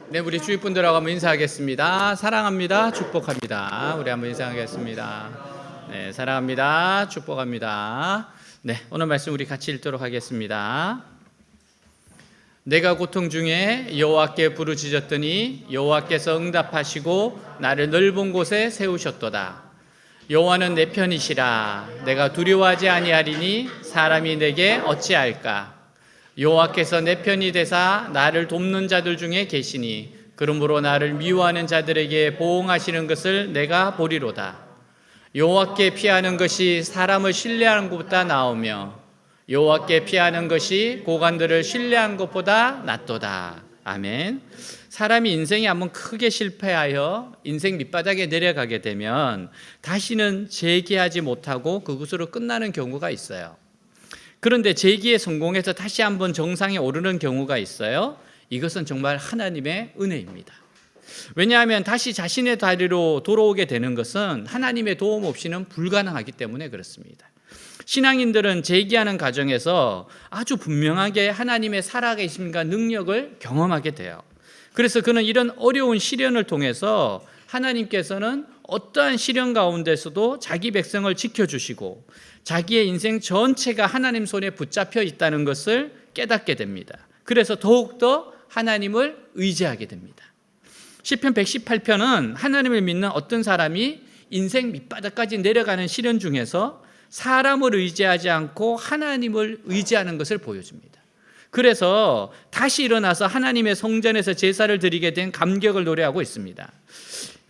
네, 우리 주위 분들하고 한번 인사하겠습니다. 사랑합니다. 축복합니다. 우리 한번 인사하겠습니다. 네, 사랑합니다. 축복합니다. 네, 오늘 말씀 우리 같이 읽도록 하겠습니다. 내가 고통 중에 여호와께 부르짖었더니 여호와께서 응답하시고 나를 넓은 곳에 세우셨도다. 여호와는 내 편이시라. 내가 두려워하지 아니하리니 사람이 내게 어찌할까. 여호와께서 내 편이 되사 나를 돕는 자들 중에 계시니 그러므로 나를 미워하는 자들에게 보응하시는 것을 내가 보리로다. 여호와께 피하는 것이 사람을 신뢰하는 것보다 나으며 여호와께 피하는 것이 고관들을 신뢰한 것보다 낫도다. 아멘. 사람이 인생에 한번 크게 실패하여 인생 밑바닥에 내려가게 되면 다시는 재기하지 못하고 그것으로 끝나는 경우가 있어요. 그런데 재기에 성공해서 다시 한번 정상에 오르는 경우가 있어요. 이것은 정말 하나님의 은혜입니다. 왜냐하면 다시 자신의 다리로 돌아오게 되는 것은 하나님의 도움 없이는 불가능하기 때문에 그렇습니다. 신앙인들은 재기하는 과정에서 아주 분명하게 하나님의 살아계심과 능력을 경험하게 돼요. 그래서 그는 이런 어려운 시련을 통해서 하나님께서는 어떠한 시련 가운데서도 자기 백성을 지켜주시고 자기의 인생 전체가 하나님 손에 붙잡혀 있다는 것을 깨닫게 됩니다. 그래서 더욱더 하나님을 의지하게 됩니다. 시편 118편은 하나님을 믿는 어떤 사람이 인생 밑바닥까지 내려가는 시련 중에서 사람을 의지하지 않고 하나님을 의지하는 것을 보여줍니다. 그래서 다시 일어나서 하나님의 성전에서 제사를 드리게 된 감격을 노래하고 있습니다.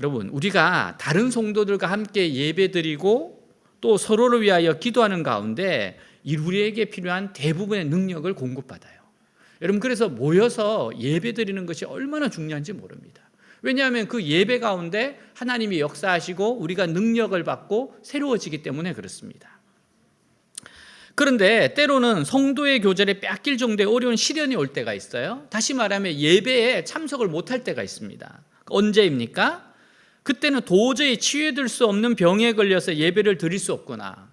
여러분, 우리가 다른 성도들과 함께 예배드리고 또 서로를 위하여 기도하는 가운데 우리에게 필요한 대부분의 능력을 공급받아요. 여러분, 그래서 모여서 예배드리는 것이 얼마나 중요한지 모릅니다. 왜냐하면 그 예배 가운데 하나님이 역사하시고 우리가 능력을 받고 새로워지기 때문에 그렇습니다. 그런데 때로는 성도의 교제를 뺏길 정도의 어려운 시련이 올 때가 있어요. 다시 말하면 예배에 참석을 못할 때가 있습니다. 언제입니까? 그때는 도저히 치유될 수 없는 병에 걸려서 예배를 드릴 수 없거나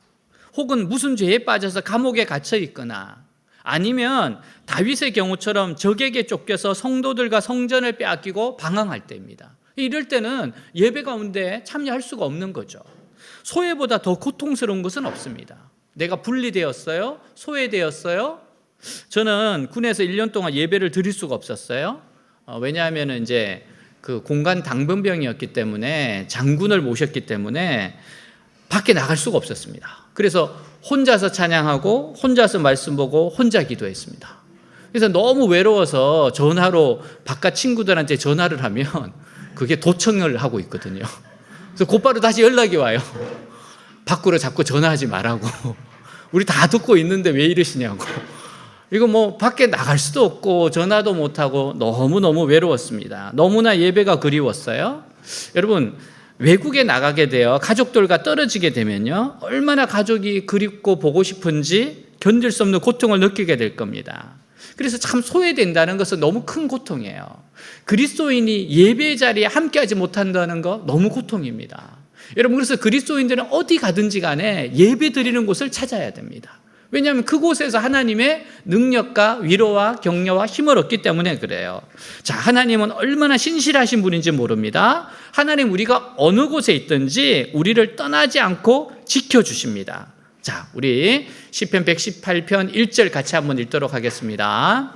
혹은 무슨 죄에 빠져서 감옥에 갇혀 있거나 아니면 다윗의 경우처럼 적에게 쫓겨서 성도들과 성전을 빼앗기고 방황할 때입니다. 이럴 때는 예배 가운데 참여할 수가 없는 거죠. 소외보다 더 고통스러운 것은 없습니다. 내가 분리되었어요? 소외되었어요? 저는 군에서 1년 동안 예배를 드릴 수가 없었어요. 왜냐하면 이제 그 공간 당번병이었기 때문에 장군을 모셨기 때문에 밖에 나갈 수가 없었습니다. 그래서 혼자서 찬양하고 혼자서 말씀 보고 혼자 기도했습니다. 그래서 너무 외로워서 전화로 바깥 친구들한테 전화를 하면 그게 도청을 하고 있거든요. 그래서 곧바로 다시 연락이 와요. 밖으로 자꾸 전화하지 말라고. 우리 다 듣고 있는데 왜 이러시냐고. 이거 뭐 밖에 나갈 수도 없고 전화도 못하고 너무너무 외로웠습니다. 너무나 예배가 그리웠어요. 여러분, 외국에 나가게 되어 가족들과 떨어지게 되면요, 얼마나 가족이 그립고 보고 싶은지 견딜 수 없는 고통을 느끼게 될 겁니다. 그래서 참 소외된다는 것은 너무 큰 고통이에요. 그리스도인이 예배 자리에 함께하지 못한다는 거 너무 고통입니다. 여러분, 그래서 그리스도인들은 어디 가든지 간에 예배 드리는 곳을 찾아야 됩니다. 왜냐하면 그곳에서 하나님의 능력과 위로와 격려와 힘을 얻기 때문에 그래요. 자, 하나님은 얼마나 신실하신 분인지 모릅니다. 하나님, 우리가 어느 곳에 있든지 우리를 떠나지 않고 지켜주십니다. 자, 우리 시편 118편 1절 같이 한번 읽도록 하겠습니다.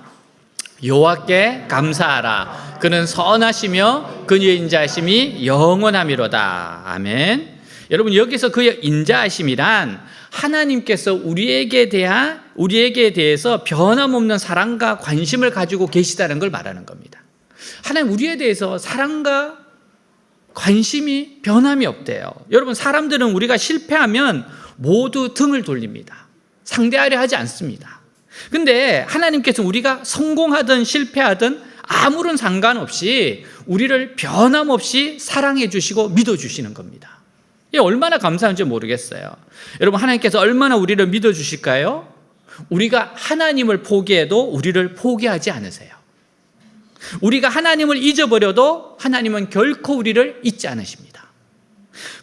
여호와께 감사하라. 그는 선하시며 그의 인자하심이 영원하미로다. 아멘. 여러분, 여기서 그의 인자하심이란 하나님께서 우리에게 대해서 변함없는 사랑과 관심을 가지고 계시다는 걸 말하는 겁니다. 하나님 우리에 대해서 사랑과 관심이 변함이 없대요. 여러분, 사람들은 우리가 실패하면 모두 등을 돌립니다. 상대하려 하지 않습니다. 근데 하나님께서 우리가 성공하든 실패하든 아무런 상관없이 우리를 변함없이 사랑해 주시고 믿어 주시는 겁니다. 이게 얼마나 감사한지 모르겠어요. 여러분, 하나님께서 얼마나 우리를 믿어 주실까요? 우리가 하나님을 포기해도 우리를 포기하지 않으세요. 우리가 하나님을 잊어버려도 하나님은 결코 우리를 잊지 않으십니다.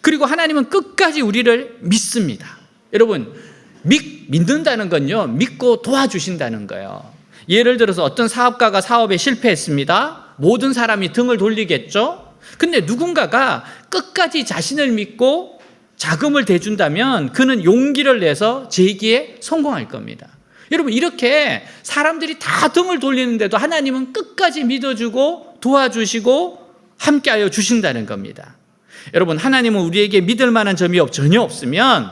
그리고 하나님은 끝까지 우리를 믿습니다. 여러분, 믿는다는 건요, 믿고 도와주신다는 거예요. 예를 들어서 어떤 사업가가 사업에 실패했습니다. 모든 사람이 등을 돌리겠죠? 근데 누군가가 끝까지 자신을 믿고 자금을 대준다면 그는 용기를 내서 재기에 성공할 겁니다. 여러분, 이렇게 사람들이 다 등을 돌리는데도 하나님은 끝까지 믿어주고 도와주시고 함께하여 주신다는 겁니다. 여러분, 하나님은 우리에게 믿을 만한 점이 전혀 없으면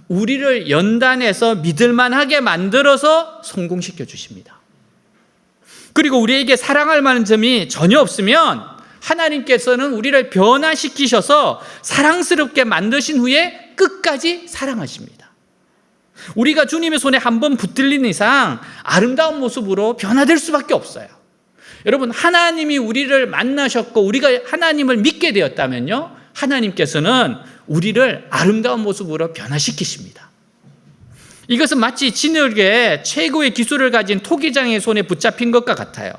우리를 연단해서 믿을 만하게 만들어서 성공시켜 주십니다. 그리고 우리에게 사랑할 만한 점이 전혀 없으면 하나님께서는 우리를 변화시키셔서 사랑스럽게 만드신 후에 끝까지 사랑하십니다. 우리가 주님의 손에 한번 붙들린 이상 아름다운 모습으로 변화될 수밖에 없어요. 여러분, 하나님이 우리를 만나셨고 우리가 하나님을 믿게 되었다면요, 하나님께서는 우리를 아름다운 모습으로 변화시키십니다. 이것은 마치 진흙에 최고의 기술을 가진 토기장의 손에 붙잡힌 것과 같아요.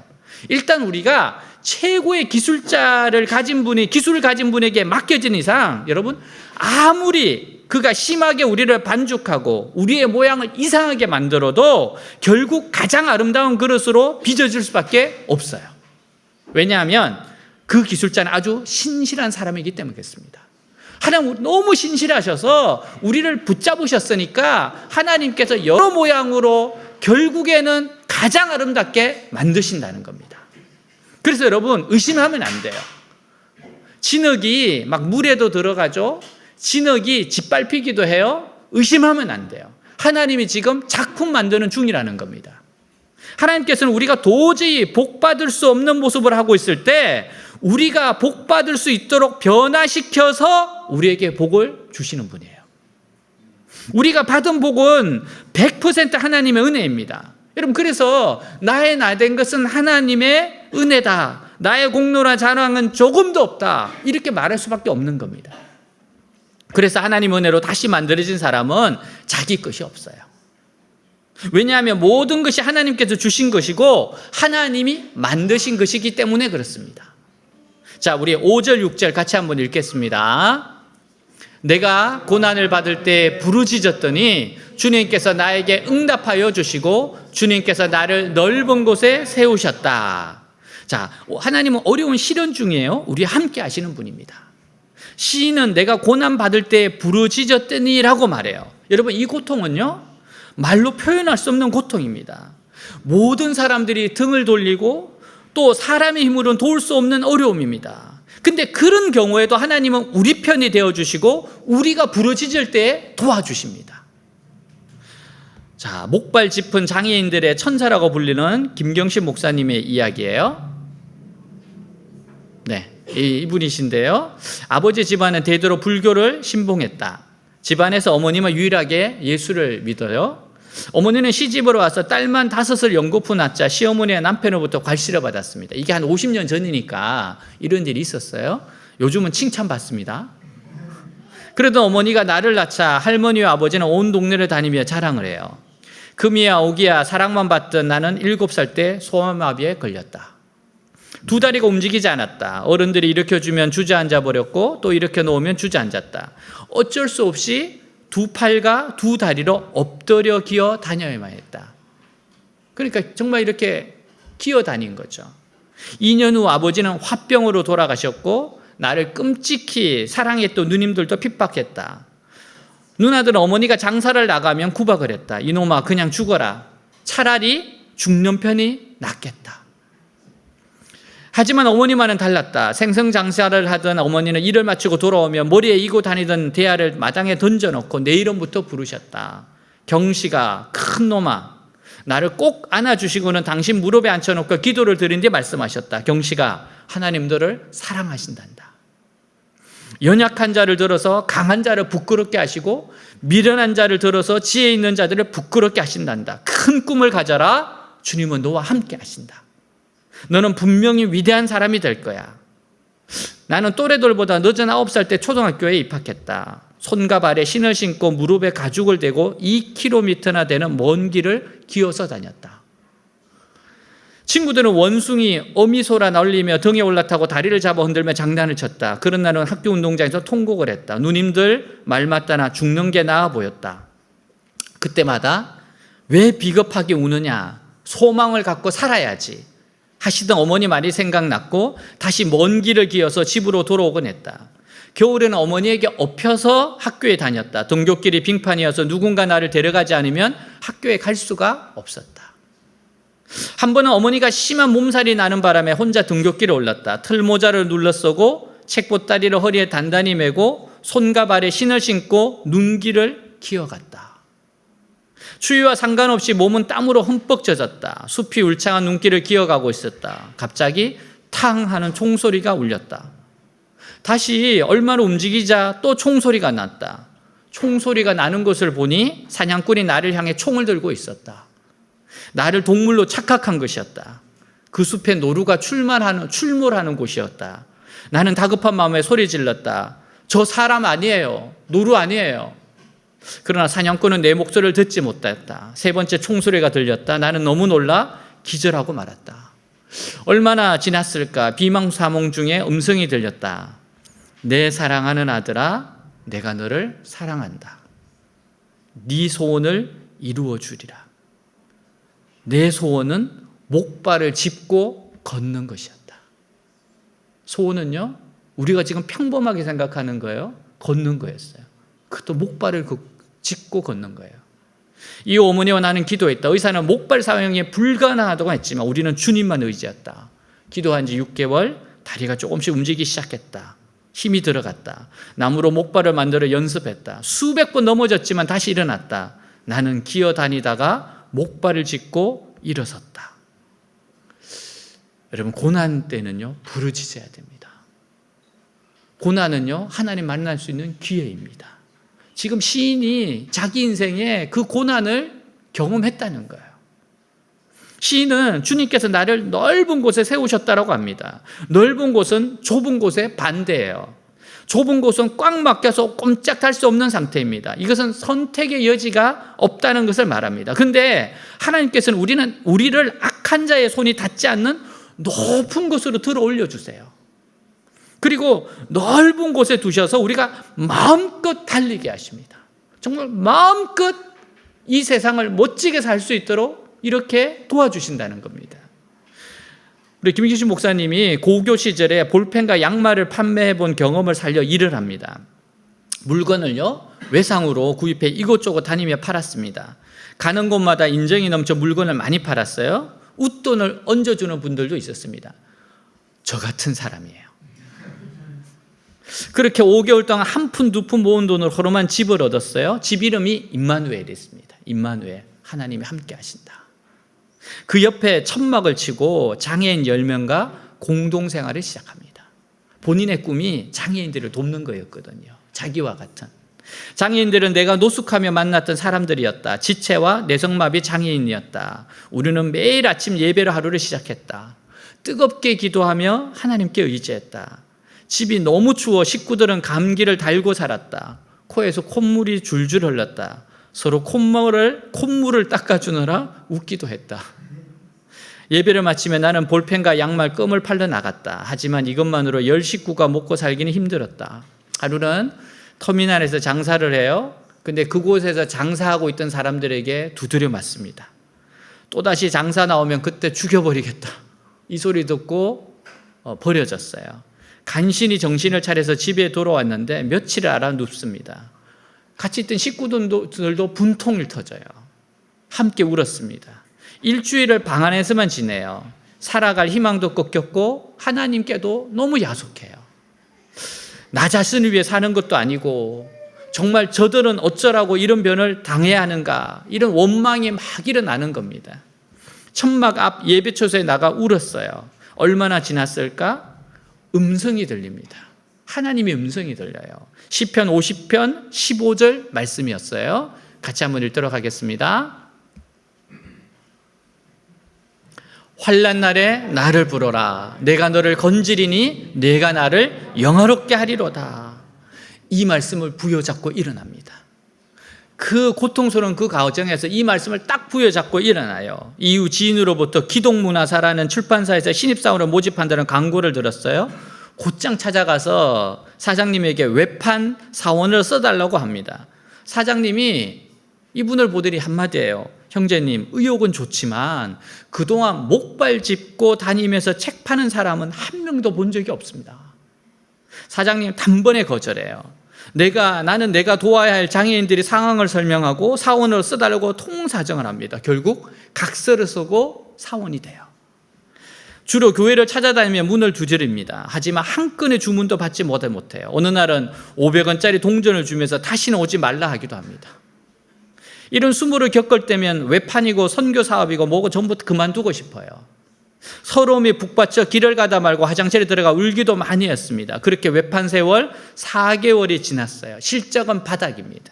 일단 우리가 최고의 기술을 가진 분에게 맡겨진 이상, 여러분, 아무리 그가 심하게 우리를 반죽하고 우리의 모양을 이상하게 만들어도 결국 가장 아름다운 그릇으로 빚어질 수밖에 없어요. 왜냐하면 그 기술자는 아주 신실한 사람이기 때문에 그렇습니다. 하나님 너무 신실하셔서 우리를 붙잡으셨으니까 하나님께서 여러 모양으로 결국에는 가장 아름답게 만드신다는 겁니다. 그래서 여러분, 의심하면 안 돼요. 진흙이 막 물에도 들어가죠. 진흙이 짓밟히기도 해요. 의심하면 안 돼요. 하나님이 지금 작품 만드는 중이라는 겁니다. 하나님께서는 우리가 도저히 복받을 수 없는 모습을 하고 있을 때 우리가 복받을 수 있도록 변화시켜서 우리에게 복을 주시는 분이에요. 우리가 받은 복은 100% 하나님의 은혜입니다. 여러분, 그래서 나의 나 된 것은 하나님의 은혜다, 나의 공로나 자랑은 조금도 없다, 이렇게 말할 수밖에 없는 겁니다. 그래서 하나님 은혜로 다시 만들어진 사람은 자기 것이 없어요. 왜냐하면 모든 것이 하나님께서 주신 것이고 하나님이 만드신 것이기 때문에 그렇습니다. 자, 우리 5절 6절 같이 한번 읽겠습니다. 내가 고난을 받을 때 부르짖었더니 주님께서 나에게 응답하여 주시고 주님께서 나를 넓은 곳에 세우셨다. 자, 하나님은 어려운 시련 중이에요. 우리 함께 하시는 분입니다. 시인은 내가 고난 받을 때 부르짖었더니 라고 말해요. 여러분, 이 고통은요, 말로 표현할 수 없는 고통입니다. 모든 사람들이 등을 돌리고 또 사람의 힘으로는 도울 수 없는 어려움입니다. 근데 그런 경우에도 하나님은 우리 편이 되어주시고 우리가 부르짖을 때 도와주십니다. 자, 목발 짚은 장애인들의 천사라고 불리는 김경신 목사님의 이야기예요. 네, 이분이신데요. 아버지 집안은 대대로 불교를 신봉했다. 집안에서 어머님은 유일하게 예수를 믿어요. 어머니는 시집으로 와서 딸만 5을 연거푸 낳자 시어머니와 남편으로부터 괄시를 받았습니다. 이게 한 50년 전이니까 이런 일이 있었어요. 요즘은 칭찬받습니다. 그래도 어머니가 나를 낳자 할머니와 아버지는 온 동네를 다니며 자랑을 해요. 금이야 오기야 사랑만 받던 나는 7살 때 소아마비에 걸렸다. 2다리가 움직이지 않았다. 어른들이 일으켜주면 주저앉아 버렸고 또 일으켜 놓으면 주저앉았다. 어쩔 수 없이 2팔과 2다리로 엎드려 기어 다녀야만 했다. 그러니까 정말 이렇게 기어 다닌 거죠. 2년 후 아버지는 화병으로 돌아가셨고 나를 끔찍히 사랑했던 누님들도 핍박했다. 누나들은 어머니가 장사를 나가면 구박을 했다. 이놈아 그냥 죽어라. 차라리 죽는 편이 낫겠다. 하지만 어머니만은 달랐다. 생성장사를 하던 어머니는 일을 마치고 돌아오면 머리에 이고 다니던 대야를 마당에 던져놓고 내 이름부터 부르셨다. 경씨가 큰 놈아 나를 꼭 안아주시고는 당신 무릎에 앉혀놓고 기도를 드린 뒤 말씀하셨다. 경씨가 하나님 너를 사랑하신단다. 연약한 자를 들어서 강한 자를 부끄럽게 하시고 미련한 자를 들어서 지혜 있는 자들을 부끄럽게 하신단다. 큰 꿈을 가져라. 주님은 너와 함께 하신다. 너는 분명히 위대한 사람이 될 거야. 나는 또래들보다 늦은 9살 때 초등학교에 입학했다. 손과 발에 신을 신고 무릎에 가죽을 대고 2km나 되는 먼 길을 기어서 다녔다. 친구들은 원숭이, 어미소라 날리며 등에 올라타고 다리를 잡아 흔들며 장난을 쳤다. 그런 날은 학교 운동장에서 통곡을 했다. 누님들 말 맞다나 죽는 게 나아 보였다. 그때마다 왜 비겁하게 우느냐? 소망을 갖고 살아야지. 하시던 어머니 말이 생각났고 다시 먼 길을 기어서 집으로 돌아오곤 했다. 겨울에는 어머니에게 엎혀서 학교에 다녔다. 등굣길이 빙판이어서 누군가 나를 데려가지 않으면 학교에 갈 수가 없었다. 한 번은 어머니가 심한 몸살이 나는 바람에 혼자 등굣길에 올랐다. 틀모자를 눌러쓰고 책보따리를 허리에 단단히 메고 손과 발에 신을 신고 눈길을 기어갔다. 추위와 상관없이 몸은 땀으로 흠뻑 젖었다. 숲이 울창한 눈길을 기어가고 있었다. 갑자기 탕 하는 총소리가 울렸다. 다시 얼마나 움직이자 또 총소리가 났다. 총소리가 나는 것을 보니 사냥꾼이 나를 향해 총을 들고 있었다. 나를 동물로 착각한 것이었다. 그 숲에 노루가 출몰하는 곳이었다. 나는 다급한 마음에 소리 질렀다. 저 사람 아니에요. 노루 아니에요. 그러나 사냥꾼은 내 목소리를 듣지 못했다. 세 번째 총소리가 들렸다. 나는 너무 놀라 기절하고 말았다. 얼마나 지났을까? 비몽사몽 중에 음성이 들렸다. 내 사랑하는 아들아, 내가 너를 사랑한다. 네 소원을 이루어 주리라. 내 소원은 목발을 짚고 걷는 것이었다. 소원은요, 우리가 지금 평범하게 생각하는 거예요. 걷는 거였어요. 그것도 목발을 짚고 걷는 거예요. 이 어머니와 나는 기도했다. 의사는 목발 사용이 불가능하다고 했지만 우리는 주님만 의지했다. 기도한 지 6개월, 다리가 조금씩 움직이기 시작했다. 힘이 들어갔다. 나무로 목발을 만들어 연습했다. 수백 번 넘어졌지만 다시 일어났다. 나는 기어다니다가 목발을 짚고 일어섰다. 여러분, 고난 때는요, 부르짖어야 됩니다. 고난은요, 하나님 만날 수 있는 기회입니다. 지금 시인이 자기 인생에 그 고난을 경험했다는 거예요. 시인은 주님께서 나를 넓은 곳에 세우셨다라고 합니다. 넓은 곳은 좁은 곳에 반대예요. 좁은 곳은 꽉 막혀서 꼼짝할 수 없는 상태입니다. 이것은 선택의 여지가 없다는 것을 말합니다. 그런데 하나님께서는 우리를 악한 자의 손이 닿지 않는 높은 곳으로 들어 올려주세요. 그리고 넓은 곳에 두셔서 우리가 마음껏 달리게 하십니다. 정말 마음껏 이 세상을 멋지게 살 수 있도록 이렇게 도와주신다는 겁니다. 우리 김기신 목사님이 고교 시절에 볼펜과 양말을 판매해 본 경험을 살려 일을 합니다. 물건을요, 외상으로 구입해 이곳저곳 다니며 팔았습니다. 가는 곳마다 인정이 넘쳐 물건을 많이 팔았어요. 웃돈을 얹어주는 분들도 있었습니다. 저 같은 사람이에요. 그렇게 5개월 동안 한 푼, 두 푼 모은 돈으로 허름한 집을 얻었어요. 집 이름이 임마누엘이었습니다. 임마누엘, 하나님이 함께 하신다. 그 옆에 천막을 치고 장애인 10명과 공동생활을 시작합니다. 본인의 꿈이 장애인들을 돕는 거였거든요. 자기와 같은. 장애인들은 내가 노숙하며 만났던 사람들이었다. 지체와 뇌성마비 장애인이었다. 우리는 매일 아침 예배로 하루를 시작했다. 뜨겁게 기도하며 하나님께 의지했다. 집이 너무 추워 식구들은 감기를 달고 살았다. 코에서 콧물이 줄줄 흘렀다. 서로 콧물을 닦아주느라 웃기도 했다. 예배를 마치며 나는 볼펜과 양말, 껌을 팔러 나갔다. 하지만 이것만으로 10식구가 먹고 살기는 힘들었다. 하루는 터미널에서 장사를 해요. 근데 그곳에서 장사하고 있던 사람들에게 두드려 맞습니다. 또다시 장사 나오면 그때 죽여버리겠다. 이 소리 듣고 버려졌어요. 간신히 정신을 차려서 집에 돌아왔는데 며칠을 알아 눕습니다. 같이 있던 식구들도 분통을 터져요. 함께 울었습니다. 일주일을 방 안에서만 지내요. 살아갈 희망도 꺾였고 하나님께도 너무 야속해요. 나 자신을 위해 사는 것도 아니고 정말 저들은 어쩌라고 이런 변을 당해야 하는가, 이런 원망이 막 일어나는 겁니다. 천막 앞 예배초소에 나가 울었어요. 얼마나 지났을까? 음성이 들립니다. 하나님의 음성이 들려요. 시편 50편 15절 말씀이었어요. 같이 한번 읽도록 하겠습니다. 환난 날에 나를 부르라. 내가 너를 건지리니 내가 나를 영화롭게 하리로다. 이 말씀을 부여잡고 일어납니다. 그 고통스러운 그 가정에서 이 말씀을 딱 부여잡고 일어나요. 이후 지인으로부터 기독문화사라는 출판사에서 신입사원을 모집한다는 광고를 들었어요. 곧장 찾아가서 사장님에게 외판 사원을 써달라고 합니다. 사장님이 이분을 보더니 한마디예요. 형제님, 의욕은 좋지만 그동안 목발 짚고 다니면서 책 파는 사람은 한 명도 본 적이 없습니다. 사장님 단번에 거절해요. 나는 내가 도와야 할 장애인들이 상황을 설명하고 사원을 써달라고 통사정을 합니다. 결국 각서를 쓰고 사원이 돼요. 주로 교회를 찾아다니며 문을 두드립니다. 하지만 한 건의 주문도 받지 못해요. 어느 날은 500원짜리 동전을 주면서 다시는 오지 말라 하기도 합니다. 이런 수모를 겪을 때면 외판이고 선교 사업이고 뭐고 전부 그만두고 싶어요. 서러움이 북받쳐 길을 가다 말고 화장실에 들어가 울기도 많이 했습니다. 그렇게 외판 세월 4개월이 지났어요. 실적은 바닥입니다.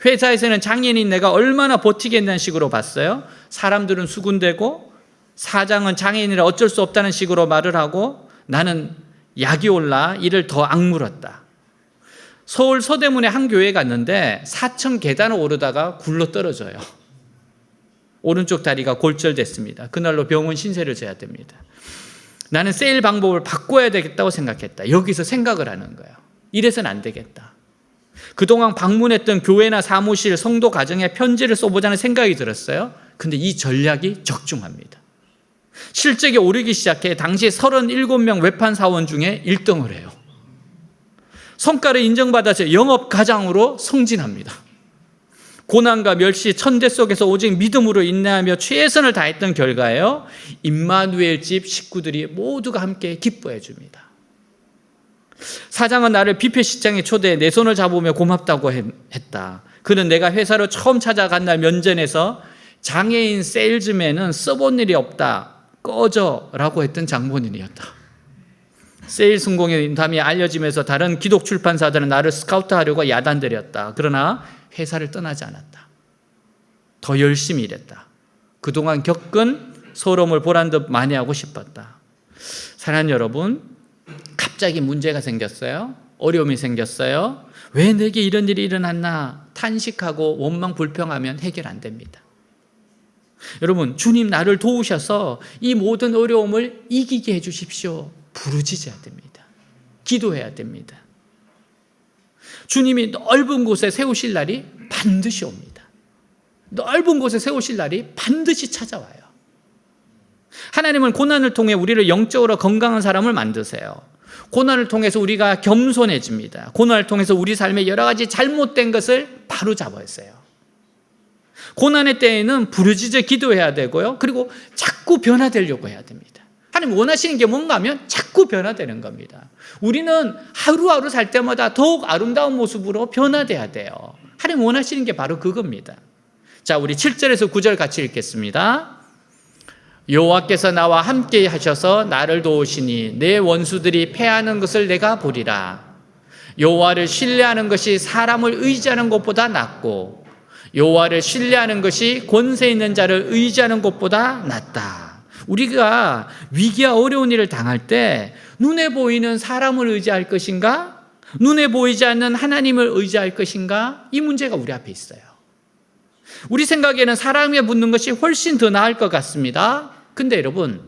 회사에서는 장애인인 내가 얼마나 버티겠다는 식으로 봤어요. 사람들은 수군대고 사장은 장애인이라 어쩔 수 없다는 식으로 말을 하고 나는 약이 올라 이를 더 악물었다. 서울 서대문에 한 교회에 갔는데 4층 계단을 오르다가 굴러 떨어져요. 오른쪽 다리가 골절됐습니다. 그날로 병원 신세를 져야 됩니다. 나는 세일 방법을 바꿔야 되겠다고 생각했다. 여기서 생각을 하는 거예요. 이래서는 안 되겠다. 그동안 방문했던 교회나 사무실, 성도 가정에 편지를 써보자는 생각이 들었어요. 근데 이 전략이 적중합니다. 실적이 오르기 시작해 당시 37명 외판 사원 중에 1등을 해요. 성과를 인정받아서 영업가장으로 승진합니다. 고난과 멸시, 천대 속에서 오직 믿음으로 인내하며 최선을 다했던 결과예요. 임마누엘 집 식구들이 모두가 함께 기뻐해 줍니다. 사장은 나를 뷔페 식장에 초대해 내 손을 잡으며 고맙다고 했다. 그는 내가 회사로 처음 찾아간 날 면전에서 장애인 세일즈맨은 써본 일이 없다. 꺼져 라고 했던 장본인이었다. 세일 성공의 인담이 알려지면서 다른 기독 출판사들은 나를 스카우트하려고 야단들였다. 그러나 회사를 떠나지 않았다. 더 열심히 일했다. 그동안 겪은 서러움을 보란듯 만회하고 싶었다. 사랑하는 여러분, 갑자기 문제가 생겼어요. 어려움이 생겼어요. 왜 내게 이런 일이 일어났나 탄식하고 원망 불평하면 해결 안 됩니다. 여러분, 주님 나를 도우셔서 이 모든 어려움을 이기게 해 주십시오. 부르짖어야 됩니다. 기도해야 됩니다. 주님이 넓은 곳에 세우실 날이 반드시 옵니다. 넓은 곳에 세우실 날이 반드시 찾아와요. 하나님은 고난을 통해 우리를 영적으로 건강한 사람을 만드세요. 고난을 통해서 우리가 겸손해집니다. 고난을 통해서 우리 삶에 여러 가지 잘못된 것을 바로잡았어요. 고난의 때에는 부르짖어 기도해야 되고요. 그리고 자꾸 변화되려고 해야 됩니다. 하나님 원하시는 게 뭔가 하면 자꾸 변화되는 겁니다. 우리는 하루하루 살 때마다 더욱 아름다운 모습으로 변화돼야 돼요. 하나님 원하시는 게 바로 그겁니다. 자, 우리 7절에서 9절 같이 읽겠습니다. 여호와께서 나와 함께 하셔서 나를 도우시니 내 원수들이 패하는 것을 내가 보리라. 여호와를 신뢰하는 것이 사람을 의지하는 것보다 낫고 여호와를 신뢰하는 것이 권세 있는 자를 의지하는 것보다 낫다. 우리가 위기와 어려운 일을 당할 때 눈에 보이는 사람을 의지할 것인가? 눈에 보이지 않는 하나님을 의지할 것인가? 이 문제가 우리 앞에 있어요. 우리 생각에는 사람에 묻는 것이 훨씬 더 나을 것 같습니다. 근데 여러분,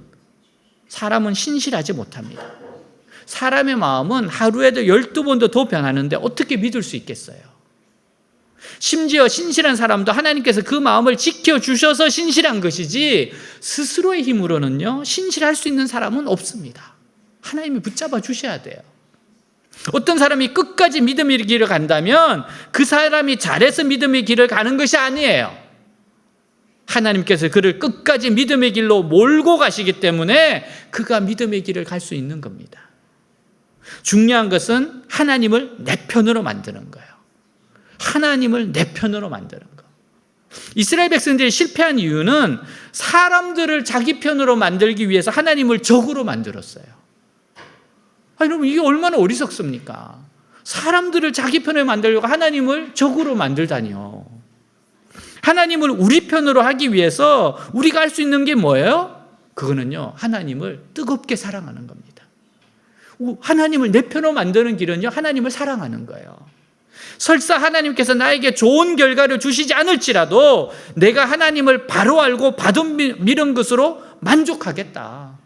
사람은 신실하지 못합니다. 사람의 마음은 하루에도 12번도 더 변하는데 어떻게 믿을 수 있겠어요? 심지어 신실한 사람도 하나님께서 그 마음을 지켜주셔서 신실한 것이지 스스로의 힘으로는요 신실할 수 있는 사람은 없습니다. 하나님이 붙잡아 주셔야 돼요. 어떤 사람이 끝까지 믿음의 길을 간다면 그 사람이 잘해서 믿음의 길을 가는 것이 아니에요. 하나님께서 그를 끝까지 믿음의 길로 몰고 가시기 때문에 그가 믿음의 길을 갈 수 있는 겁니다. 중요한 것은 하나님을 내 편으로 만드는 거예요. 하나님을 내 편으로 만드는 거. 이스라엘 백성들이 실패한 이유는 사람들을 자기 편으로 만들기 위해서 하나님을 적으로 만들었어요. 여러분, 이게 얼마나 어리석습니까? 사람들을 자기 편으로 만들려고 하나님을 적으로 만들다니요. 하나님을 우리 편으로 하기 위해서 우리가 할 수 있는 게 뭐예요? 그거는요, 하나님을 뜨겁게 사랑하는 겁니다. 하나님을 내 편으로 만드는 길은요, 하나님을 사랑하는 거예요. 설사 하나님께서 나에게 좋은 결과를 주시지 않을지라도 내가 하나님을 바로 알고 믿은 것으로 만족하겠다.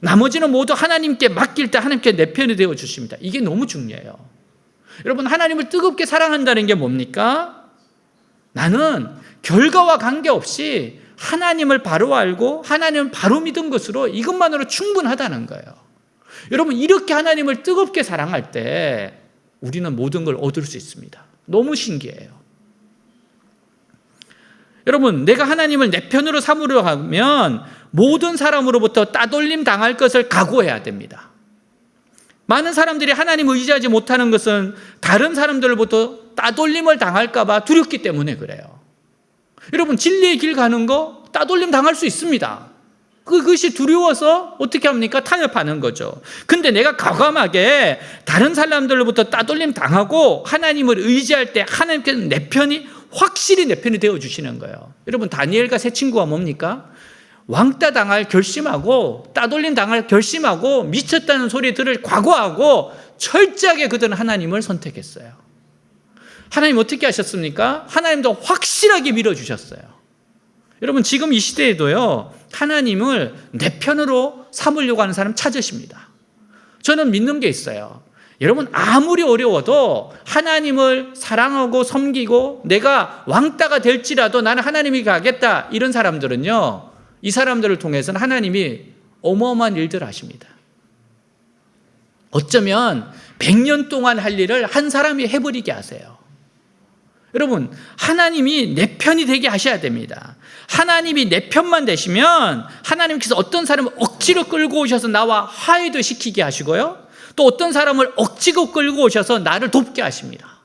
나머지는 모두 하나님께 맡길 때 하나님께 내 편이 되어 주십니다. 이게 너무 중요해요. 여러분, 하나님을 뜨겁게 사랑한다는 게 뭡니까? 나는 결과와 관계없이 하나님을 바로 알고 하나님을 바로 믿은 것으로 이것만으로 충분하다는 거예요. 여러분, 이렇게 하나님을 뜨겁게 사랑할 때 우리는 모든 걸 얻을 수 있습니다. 너무 신기해요. 여러분, 내가 하나님을 내 편으로 삼으려 하면 모든 사람으로부터 따돌림 당할 것을 각오해야 됩니다. 많은 사람들이 하나님을 의지하지 못하는 것은 다른 사람들로부터 따돌림을 당할까 봐 두렵기 때문에 그래요. 여러분, 진리의 길 가는 거 따돌림 당할 수 있습니다. 그것이 두려워서 어떻게 합니까? 타협하는 거죠. 근데 내가 과감하게 다른 사람들로부터 따돌림 당하고 하나님을 의지할 때 하나님께서 내 편이 확실히 내 편이 되어주시는 거예요. 여러분, 다니엘과 세 친구가 뭡니까? 왕따 당할 결심하고 따돌림 당할 결심하고 미쳤다는 소리 들을 각오하고 철저하게 그들은 하나님을 선택했어요. 하나님 어떻게 하셨습니까? 하나님도 확실하게 밀어주셨어요. 여러분, 지금 이 시대에도요, 하나님을 내 편으로 삼으려고 하는 사람 찾으십니다. 저는 믿는 게 있어요. 여러분, 아무리 어려워도 하나님을 사랑하고 섬기고 내가 왕따가 될지라도 나는 하나님이 가겠다, 이런 사람들은요, 이 사람들을 통해서는 하나님이 어마어마한 일들을 하십니다. 어쩌면 100년 동안 할 일을 한 사람이 해버리게 하세요. 여러분, 하나님이 내 편이 되게 하셔야 됩니다. 하나님이 내 편만 되시면 하나님께서 어떤 사람을 억지로 끌고 오셔서 나와 화해도 시키게 하시고요, 또 어떤 사람을 억지로 끌고 오셔서 나를 돕게 하십니다.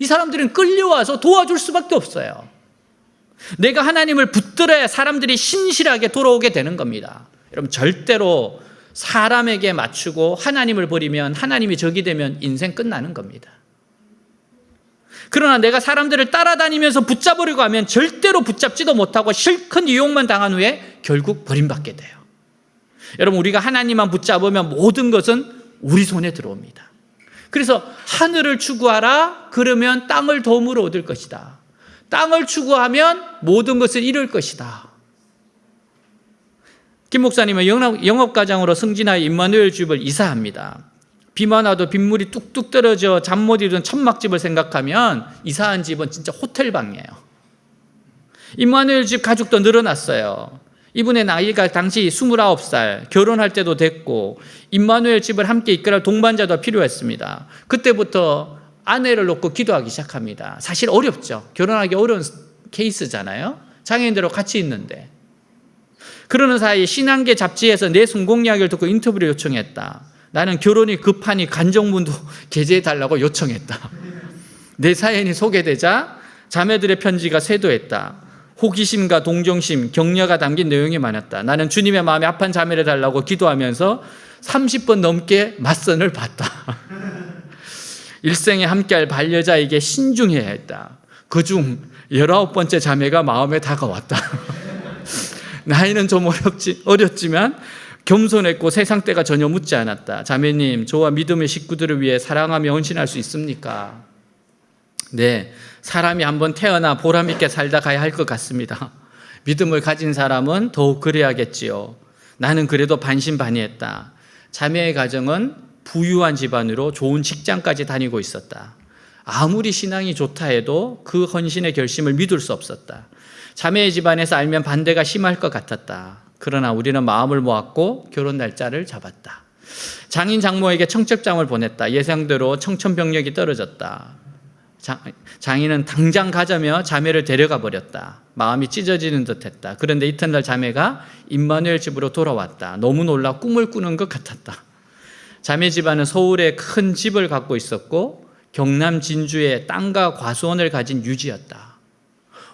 이 사람들은 끌려와서 도와줄 수밖에 없어요. 내가 하나님을 붙들어야 사람들이 신실하게 돌아오게 되는 겁니다. 여러분, 절대로 사람에게 맞추고 하나님을 버리면, 하나님이 적이 되면 인생 끝나는 겁니다. 그러나 내가 사람들을 따라다니면서 붙잡으려고 하면 절대로 붙잡지도 못하고 실컷 유혹만 당한 후에 결국 버림받게 돼요. 여러분, 우리가 하나님만 붙잡으면 모든 것은 우리 손에 들어옵니다. 그래서 하늘을 추구하라, 그러면 땅을 도움으로 얻을 것이다. 땅을 추구하면 모든 것을 잃을 것이다. 김 목사님은 영업과장으로 승진하여 임마누엘 집을 이사합니다. 비만 와도 빗물이 뚝뚝 떨어져 잠 못 이루는 천막집을 생각하면 이사한 집은 진짜 호텔방이에요. 임마누엘 집 가족도 늘어났어요. 이분의 나이가 당시 29살, 결혼할 때도 됐고 임마누엘 집을 함께 이끌어갈 동반자도 필요했습니다. 그때부터 아내를 놓고 기도하기 시작합니다. 사실 어렵죠. 결혼하기 어려운 케이스잖아요. 장애인들하고 같이 있는데. 그러는 사이 신한계 잡지에서 내 성공 이야기를 듣고 인터뷰를 요청했다. 나는 결혼이 급하니 간정문도 게재해달라고 요청했다. 내 사연이 소개되자 자매들의 편지가 쇄도했다. 호기심과 동정심, 격려가 담긴 내용이 많았다. 나는 주님의 마음에 합한 자매를 달라고 기도하면서 30번 넘게 맞선을 봤다. 일생에 함께할 반려자에게 신중해야 했다. 그중 19번째 자매가 마음에 다가왔다. 나이는 좀 어렸지만 겸손했고 세상 때가 전혀 묻지 않았다. 자매님, 저와 믿음의 식구들을 위해 사랑하며 헌신할 수 있습니까? 네, 사람이 한번 태어나 보람있게 살다 가야 할 것 같습니다. 믿음을 가진 사람은 더욱 그래야겠지요. 나는 그래도 반신반의했다. 자매의 가정은 부유한 집안으로 좋은 직장까지 다니고 있었다. 아무리 신앙이 좋다 해도 그 헌신의 결심을 믿을 수 없었다. 자매의 집안에서 알면 반대가 심할 것 같았다. 그러나 우리는 마음을 모았고 결혼 날짜를 잡았다. 장인 장모에게 청첩장을 보냈다. 예상대로 청천벽력이 떨어졌다. 장인은 당장 가자며 자매를 데려가 버렸다. 마음이 찢어지는 듯했다. 그런데 이튿날 자매가 임마누엘 집으로 돌아왔다. 너무 놀라 꿈을 꾸는 것 같았다. 자매 집안은 서울에 큰 집을 갖고 있었고 경남 진주에 땅과 과수원을 가진 유지였다.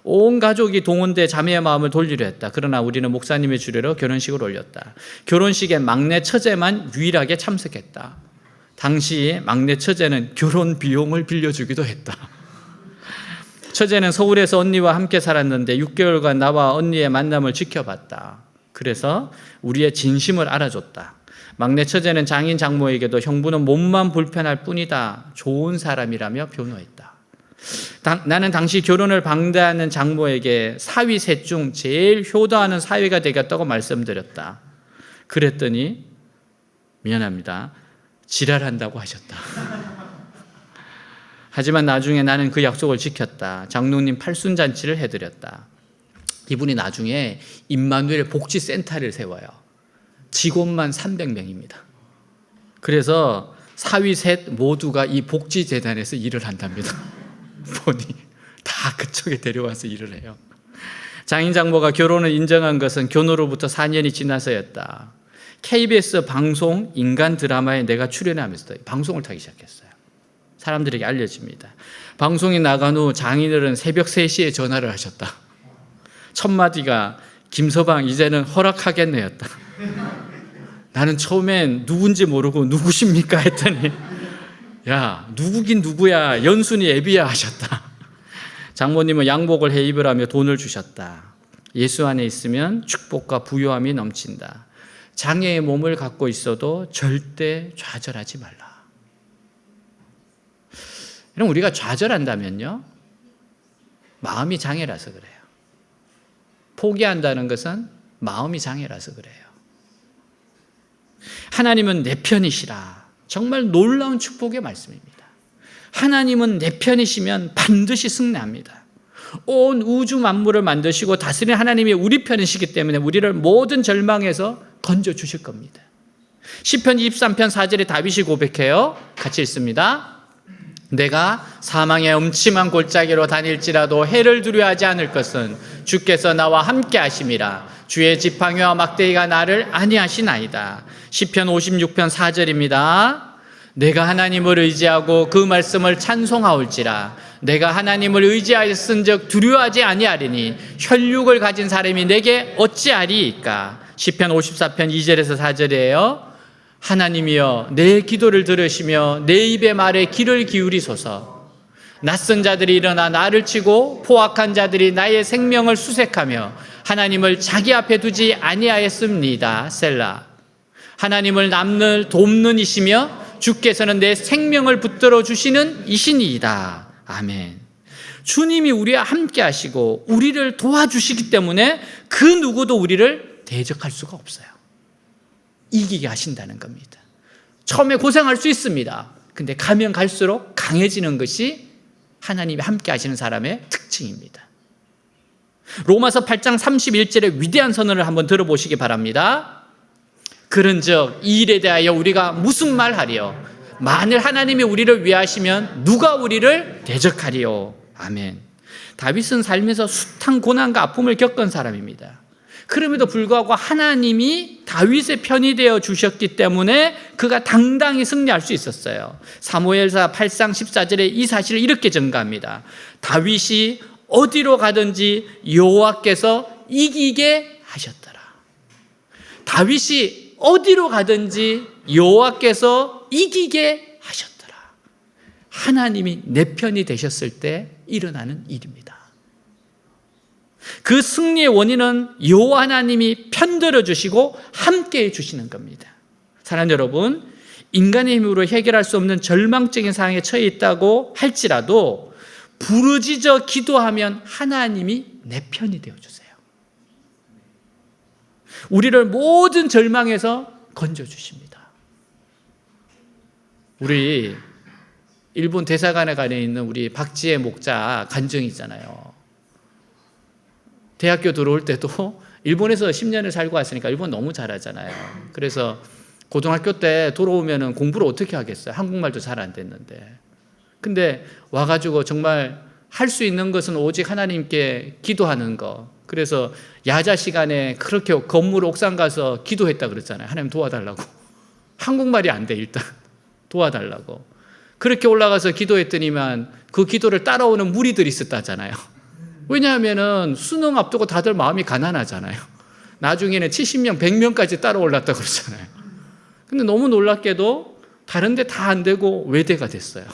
온 가족이 동원돼 자매의 마음을 돌리려 했다. 그러나 우리는 목사님의 주례로 결혼식을 올렸다. 결혼식에 막내 처제만 유일하게 참석했다. 당시 막내 처제는 결혼 비용을 빌려주기도 했다. 처제는 서울에서 언니와 함께 살았는데 6개월간 나와 언니의 만남을 지켜봤다. 그래서 우리의 진심을 알아줬다. 막내 처제는 장인 장모에게도 형부는 몸만 불편할 뿐이다. 좋은 사람이라며 변호했다. 나는 당시 결혼을 반대하는 장모에게 사위 셋 중 제일 효도하는 사위가 되겠다고 말씀드렸다. 그랬더니 미안합니다. 지랄한다고 하셨다. 하지만 나중에 나는 그 약속을 지켰다. 장로님 팔순잔치를 해드렸다. 이분이 나중에 임마누엘 복지센터를 세워요. 직원만 300명입니다. 그래서 사위 셋 모두가 이 복지재단에서 일을 한답니다. 보니 다 그쪽에 데려와서 일을 해요. 장인 장모가 결혼을 인정한 것은 교노로부터 4년이 지나서였다. KBS 방송 인간 드라마에 내가 출연하면서 방송을 타기 시작했어요. 사람들에게 알려집니다. 방송이 나간 후 장인어른 새벽 3시에 전화를 하셨다. 첫 마디가 김서방 이제는 허락하겠네였다. 나는 처음엔 누군지 모르고 누구십니까 했더니 야 누구긴 누구야 연순이 애비야 하셨다. 장모님은 양복을 해입을 하며 돈을 주셨다. 예수 안에 있으면 축복과 부요함이 넘친다. 장애의 몸을 갖고 있어도 절대 좌절하지 말라. 그럼 우리가 좌절한다면요 마음이 장애라서 그래요. 포기한다는 것은 마음이 장애라서 그래요. 하나님은 내 편이시라. 정말 놀라운 축복의 말씀입니다. 하나님은 내 편이시면 반드시 승리합니다. 온 우주 만물을 만드시고 다스리는 하나님이 우리 편이시기 때문에 우리를 모든 절망에서 건져 주실 겁니다. 시편 23편 4절에 다윗이 고백해요. 같이 읽습니다. 내가 사망의 음침한 골짜기로 다닐지라도 해를 두려워하지 않을 것은 주께서 나와 함께 하심이라. 주의 지팡이와 막대기가 나를 안위하시나이다. 시편 56편 4절입니다. 내가 하나님을 의지하고 그 말씀을 찬송하올지라. 내가 하나님을 의지하였은즉 두려워하지 아니하리니 혈육을 가진 사람이 내게 어찌하리이까. 시편 54편 2절에서 4절이에요. 하나님이여 내 기도를 들으시며 내 입의 말에 귀를 기울이소서. 낯선 자들이 일어나 나를 치고 포악한 자들이 나의 생명을 수색하며 하나님을 자기 앞에 두지 아니하였습니다. 셀라. 하나님을 남을 돕는 이시며 주께서는 내 생명을 붙들어 주시는 이신이이다. 아멘. 주님이 우리와 함께 하시고 우리를 도와주시기 때문에 그 누구도 우리를 대적할 수가 없어요. 이기게 하신다는 겁니다. 처음에 고생할 수 있습니다. 근데 가면 갈수록 강해지는 것이 하나님이 함께 하시는 사람의 특징입니다. 로마서 8장 31절의 위대한 선언을 한번 들어보시기 바랍니다. 그런즉 이 일에 대하여 우리가 무슨 말하리요? 만일 하나님이 우리를 위하시면 누가 우리를 대적하리요? 아멘. 다윗은 살면서 숱한 고난과 아픔을 겪은 사람입니다. 그럼에도 불구하고 하나님이 다윗의 편이 되어 주셨기 때문에 그가 당당히 승리할 수 있었어요. 사무엘사 8장 14절에 이 사실을 이렇게 증가합니다. 다윗이 어디로 가든지 여호와께서 이기게 하셨더라. 다윗이 어디로 가든지 여호와께서 이기게 하셨더라. 하나님이 내 편이 되셨을 때 일어나는 일입니다. 그 승리의 원인은 여호와 하나님이 편들어 주시고 함께해 주시는 겁니다. 사랑하는 여러분, 인간의 힘으로 해결할 수 없는 절망적인 상황에 처해 있다고 할지라도 부르짖어 기도하면 하나님이 내 편이 되어 주세요. 우리를 모든 절망에서 건져 주십니다. 우리 일본 대사관에 있는 우리 박지혜 목자 간증 있잖아요. 대학교 들어올 때도 일본에서 10년을 살고 왔으니까 일본 너무 잘하잖아요. 그래서 고등학교 때 돌아오면 공부를 어떻게 하겠어요? 한국말도 잘 안 됐는데. 근데 와가지고 정말 할 수 있는 것은 오직 하나님께 기도하는 거. 그래서 야자 시간에 그렇게 건물 옥상 가서 기도했다 그랬잖아요. 하나님 도와달라고. 한국말이 안 돼 일단. 도와달라고. 그렇게 올라가서 기도했더니만 그 기도를 따라오는 무리들이 있었다잖아요. 왜냐하면 수능 앞두고 다들 마음이 가난하잖아요. 나중에는 70명, 100명까지 따라올랐다고 그러잖아요. 근데 너무 놀랍게도 다른 데 다 안 되고 외대가 됐어요.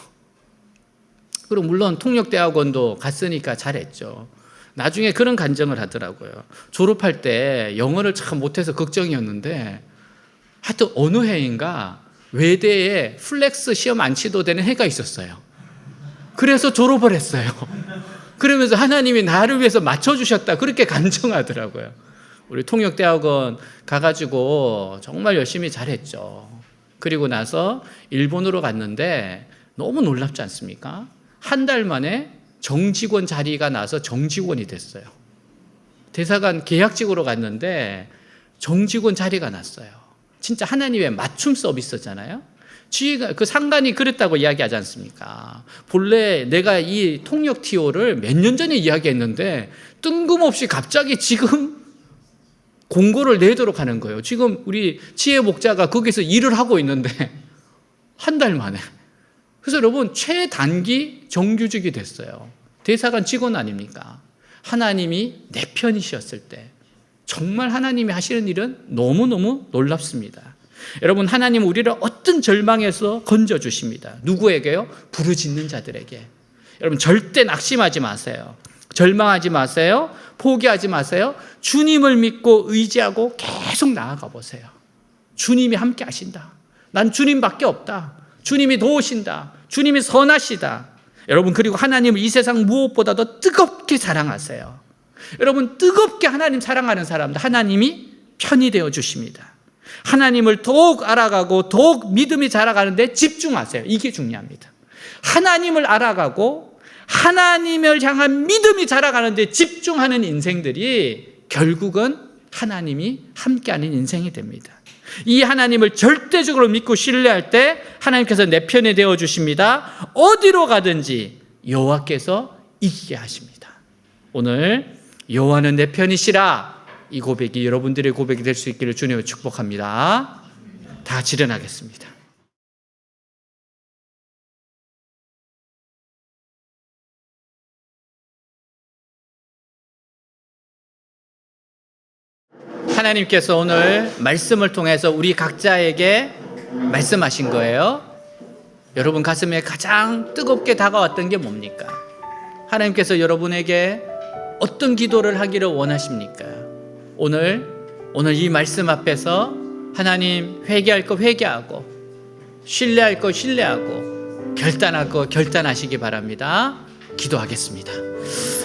그리고 물론 통역대학원도 갔으니까 잘했죠. 나중에 그런 간증을 하더라고요. 졸업할 때 영어를 참 못해서 걱정이었는데 하여튼 어느 해인가 외대에 플렉스 시험 안 치도 되는 해가 있었어요. 그래서 졸업을 했어요. 그러면서 하나님이 나를 위해서 맞춰주셨다 그렇게 간증하더라고요. 우리 통역대학원 가가지고 정말 열심히 잘했죠. 그리고 나서 일본으로 갔는데 너무 놀랍지 않습니까? 한 달 만에 정직원 자리가 나서 정직원이 됐어요. 대사관 계약직으로 갔는데 정직원 자리가 났어요. 진짜 하나님의 맞춤 서비스잖아요. 지휘가, 그 상관이 그랬다고 이야기하지 않습니까? 본래 내가 이 통역 TO를 몇 년 전에 이야기했는데 뜬금없이 갑자기 지금 공고를 내도록 하는 거예요. 지금 우리 지혜 목자가 거기서 일을 하고 있는데 한 달 만에. 그래서 여러분 최단기 정규직이 됐어요. 대사관 직원 아닙니까? 하나님이 내 편이셨을 때 정말 하나님이 하시는 일은 너무너무 놀랍습니다. 여러분, 하나님 우리를 어떤 절망에서 건져주십니다. 누구에게요? 부르짖는 자들에게. 여러분 절대 낙심하지 마세요. 절망하지 마세요. 포기하지 마세요. 주님을 믿고 의지하고 계속 나아가 보세요. 주님이 함께 하신다. 난 주님밖에 없다. 주님이 도우신다. 주님이 선하시다. 여러분, 그리고 하나님을 이 세상 무엇보다도 뜨겁게 사랑하세요. 여러분, 뜨겁게 하나님 사랑하는 사람들 하나님이 편이 되어 주십니다. 하나님을 더욱 알아가고 더욱 믿음이 자라가는데 집중하세요. 이게 중요합니다. 하나님을 알아가고 하나님을 향한 믿음이 자라가는데 집중하는 인생들이 결국은 하나님이 함께하는 인생이 됩니다. 이 하나님을 절대적으로 믿고 신뢰할 때 하나님께서 내 편이 되어 주십니다. 어디로 가든지 여호와께서 이기게 하십니다. 오늘 여호와는 내 편이시라, 이 고백이 여러분들의 고백이 될 수 있기를 주님을 축복합니다. 다 같이 일어나겠습니다. 하나님께서 오늘 말씀을 통해서 우리 각자에게 말씀하신 거예요. 여러분 가슴에 가장 뜨겁게 다가왔던 게 뭡니까? 하나님께서 여러분에게 어떤 기도를 하기를 원하십니까? 오늘 이 말씀 앞에서 하나님, 회개할 거 회개하고 신뢰할 거 신뢰하고 결단할 거 결단하시기 바랍니다. 기도하겠습니다.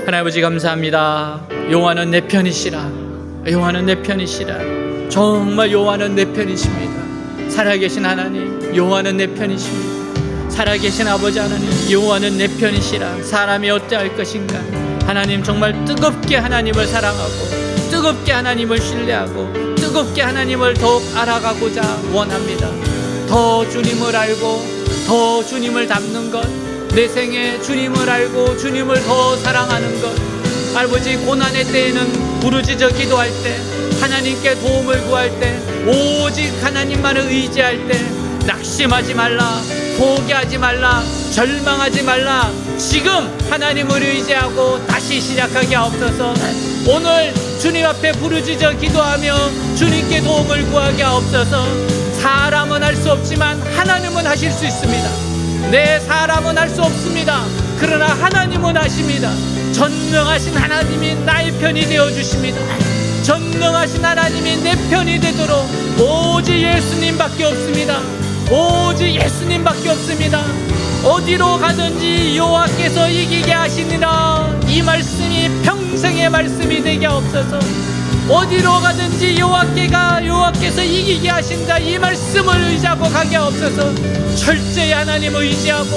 하나님 아버지 감사합니다. 여호와는 내 편이시라. 여호와는 내 편이시라. 정말 여호와는 내 편이십니다. 살아계신 하나님, 여호와는 내 편이십니다. 살아계신 아버지 하나님, 여호와는 내 편이시라. 사람이 어찌할 것인가? 하나님 정말 뜨겁게 하나님을 사랑하고 뜨겁게 하나님을 신뢰하고 뜨겁게 하나님을 더욱 알아가고자 원합니다. 더 주님을 알고 더 주님을 닮는 것, 내 생에 주님을 알고 주님을 더 사랑하는 것, 아버지 고난의 때에는 부르짖어 기도할 때, 하나님께 도움을 구할 때 오직 하나님만을 의지할 때 낙심하지 말라, 포기하지 말라, 절망하지 말라. 지금 하나님을 의지하고 다시 시작하게 하옵소서. 오늘 주님 앞에 부르짖어 기도하며 주님께 도움을 구하게 하옵소서. 사람은 할 수 없지만 하나님은 하실 수 있습니다. 내 사람은 할 수 없습니다. 그러나 하나님은 하십니다. 전능하신 하나님이 나의 편이 되어주십니다. 전능하신 하나님이 내 편이 되도록 오직 예수님밖에 없습니다. 오직 예수님밖에 없습니다. 어디로 가든지 여호와께서 이기게 하시니라. 이 말씀이 평생의 말씀이 되게 하옵소서. 어디로 가든지 여호와께서 이기게 하신다. 이 말씀을 의지하고 가게 하옵소서. 철저히 하나님을 의지하고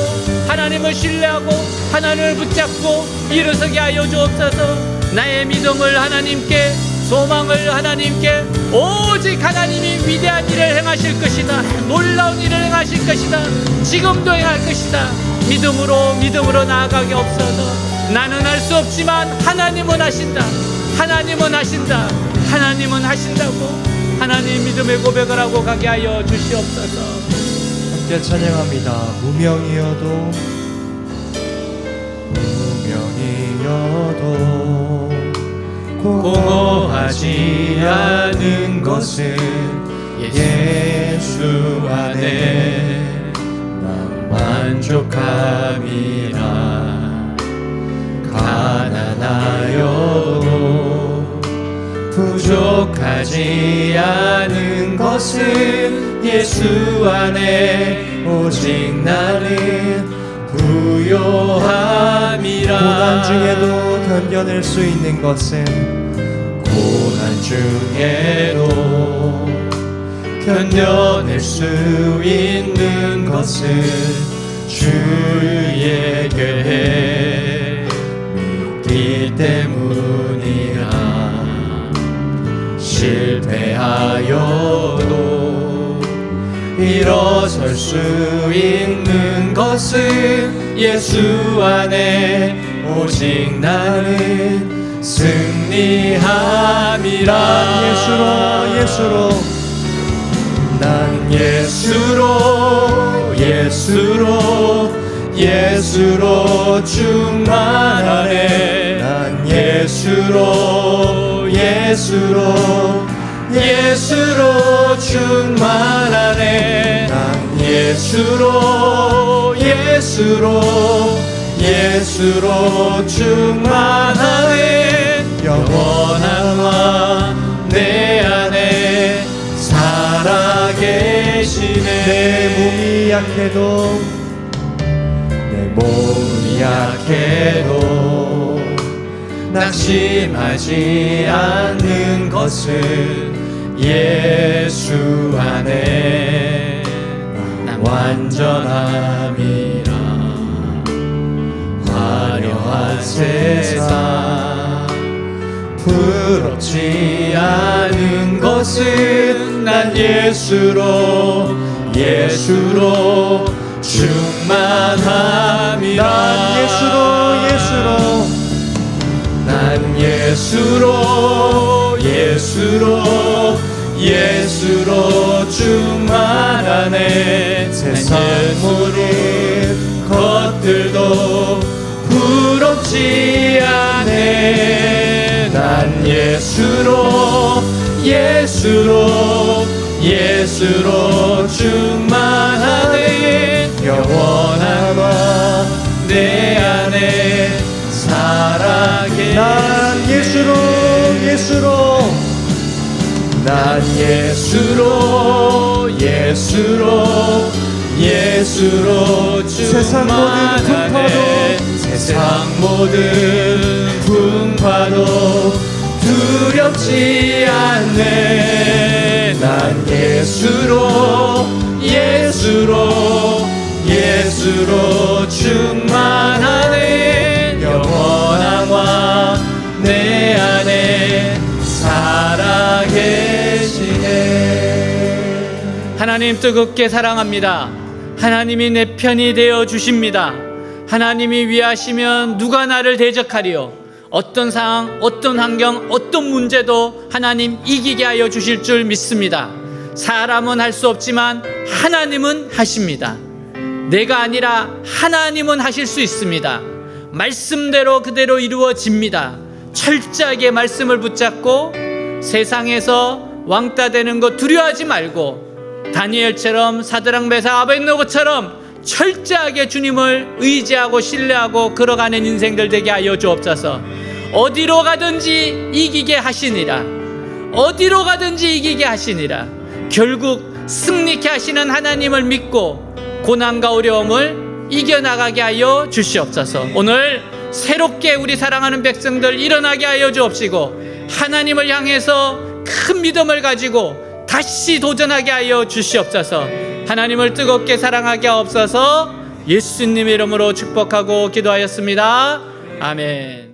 하나님을 신뢰하고 하나님을 붙잡고 일어서게 하여 주옵소서. 나의 믿음을 하나님께, 소망을 하나님께, 오직 하나님이 위대한 일을 행하실 것이다. 놀라운 일을 행하실 것이다. 지금도 행할 것이다. 믿음으로 나아가게 없어서 나는 할 수 없지만 하나님은 하신다. 하나님은 하신다. 하나님은 하신다고 하나님 믿음의 고백을 하고 가게 하여 주시옵소서. 함께 찬양합니다. 무명이어도 공허하지 않은 것은 예수 안에 난 만족함이라. 가난하여도 부족하지 않은 것은 예수 안에 오직 나는 부요함이라. 고난 중에도 견뎌낼 수 있는 것은 고난 중에도 견뎌낼 수 있는 것은 주의 교회 믿기 때문이라. 실패하여도 일어설 수 있는 것은 예수 안에 오직 나는 승리함이라. 난 예수로 충만하네. 난 예수로 충만하네. 난 예수로 충만하네. 영원한 왕 내 안에 살아계시네. 내 몸이 약해도 낙심하지 않는 것은 예수 안에 난 완전함이라. 화려한 세상 부럽지 않은 것은 난 예수로 충만함이라. 난 예수로 충만하네. 세상 모든 것들도 부럽지 않네. 난 예수로 충만하네. 영원한 왕 내 안에 살아계시네. 난 예수로 충만하네. 세상 모든 풍파도 두렵지 않네. 난 예수로 충만하네. 영원한 왕 내 안에 살아계시네. 하나님 뜨겁게 사랑합니다. 하나님이 내 편이 되어 주십니다. 하나님이 위하시면 누가 나를 대적하리요. 어떤 상황, 어떤 환경, 어떤 문제도 하나님 이기게 하여 주실 줄 믿습니다. 사람은 할 수 없지만 하나님은 하십니다. 내가 아니라 하나님은 하실 수 있습니다. 말씀대로 그대로 이루어집니다. 철저하게 말씀을 붙잡고 세상에서 왕따 되는 거 두려워하지 말고 다니엘처럼 사드락 메삭 아벳느고처럼 철저하게 주님을 의지하고 신뢰하고 걸어가는 인생들 되게 하여 주옵소서. 어디로 가든지 이기게 하시니라. 어디로 가든지 이기게 하시니라. 결국 승리케 하시는 하나님을 믿고 고난과 어려움을 이겨나가게 하여 주시옵소서. 오늘 새롭게 우리 사랑하는 백성들 일어나게 하여 주옵시고 하나님을 향해서 큰 믿음을 가지고 다시 도전하게 하여 주시옵소서. 하나님을 뜨겁게 사랑하게 하옵소서. 예수님 이름으로 축복하고 기도하였습니다. 아멘.